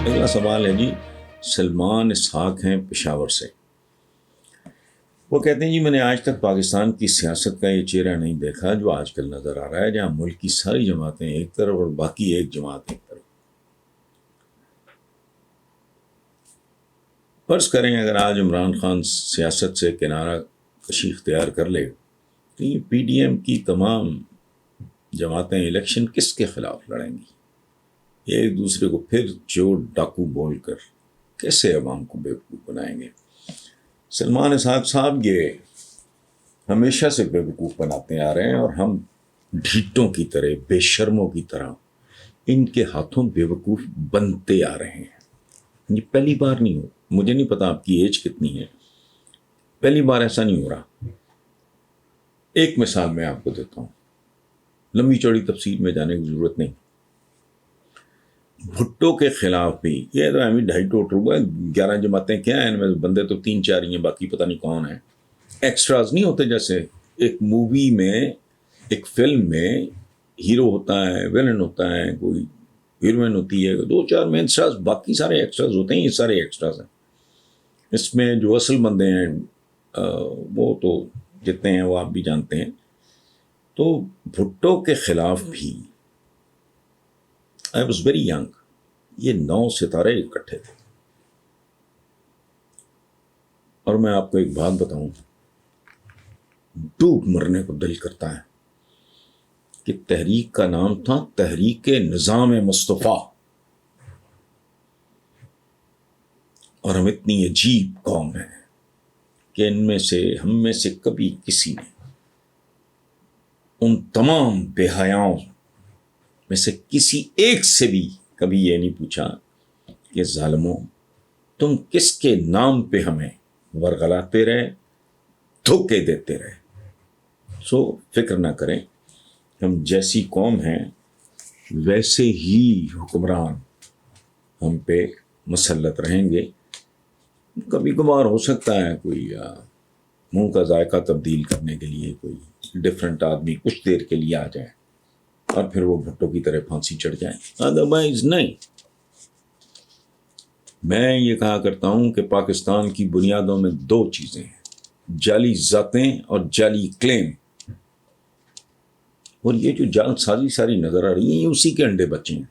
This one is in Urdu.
اگلا سوال ہے جی، سلمان اسحاق ہیں پشاور سے. وہ کہتے ہیں جی میں نے آج تک پاکستان کی سیاست کا یہ چہرہ نہیں دیکھا جو آج کل نظر آ رہا ہے، جہاں ملک کی ساری جماعتیں ایک طرف اور باقی ایک جماعت ایک طرف. فرض کریں اگر آج عمران خان سیاست سے کنارہ کشی اختیار کر لے تو یہ پی ڈی ایم کی تمام جماعتیں الیکشن کس کے خلاف لڑیں گی؟ ایک دوسرے کو پھر چور ڈاکو بول کر کیسے عوام کو بیوقوف بنائیں گے؟ سلمان اسحاق صاحب یہ ہمیشہ سے بیوقوف بناتے آ رہے ہیں اور ہم ڈھیٹوں کی طرح، بے شرموں کی طرح ان کے ہاتھوں بیوقوف بنتے آ رہے ہیں. یہ پہلی بار نہیں ہو، مجھے نہیں پتا آپ کی ایج کتنی ہے، پہلی بار ایسا نہیں ہو رہا. ایک مثال میں آپ کو دیتا ہوں، لمبی چوڑی تفصیل میں جانے کی ضرورت نہیں. بھٹو کے خلاف بھی یہ تو ہمیں 11 جماعتیں کیا ہیں، ان میں بندے تو 3-4 ہی ہیں، باقی پتہ نہیں کون ہیں. ایکسٹراز نہیں ہوتے، جیسے ایک مووی میں، ایک فلم میں ہیرو ہوتا ہے، ویلن ہوتا ہے، کوئی ہیروئن ہوتی ہے، 2-4 مین اسٹارز، باقی سارے ایکسٹراز ہوتے ہیں. یہ سارے ایکسٹراز ہیں. اس میں جو اصل بندے ہیں وہ تو جتنے ہیں وہ آپ بھی جانتے ہیں. تو بھٹو کے خلاف بھی I was very young. یہ 9 ستارے اکٹھے تھے. اور میں آپ کو ایک بات بتاؤں، ڈوب مرنے کو دل کرتا ہے کہ تحریک کا نام تھا تحریک نظام مصطفیٰ، اور ہم اتنی عجیب قوم ہیں کہ ہم میں سے کبھی کسی نے ان تمام بے حیاؤں میں سے کسی ایک سے بھی کبھی یہ نہیں پوچھا کہ ظالموں تم کس کے نام پہ ہمیں ورغلاتے رہے، دھوکے دیتے رہے. سو فکر نہ کریں، ہم جیسی قوم ہیں ویسے ہی حکمران ہم پہ مسلط رہیں گے. کبھی کبھار ہو سکتا ہے کوئی منہ کا ذائقہ تبدیل کرنے کے لیے کوئی ڈفرینٹ آدمی کچھ دیر کے لیے آ جائے اور پھر وہ بھٹو کی طرح پھانسی چڑھ جائیں، ادروائز نہیں. میں یہ کہا کرتا ہوں کہ پاکستان کی بنیادوں میں 2 چیزیں ہیں، جعلی ذاتیں اور جعلی کلیم. اور یہ جو جعل سازی ساری نظر آ رہی ہیں یہ اسی کے انڈے بچے ہیں.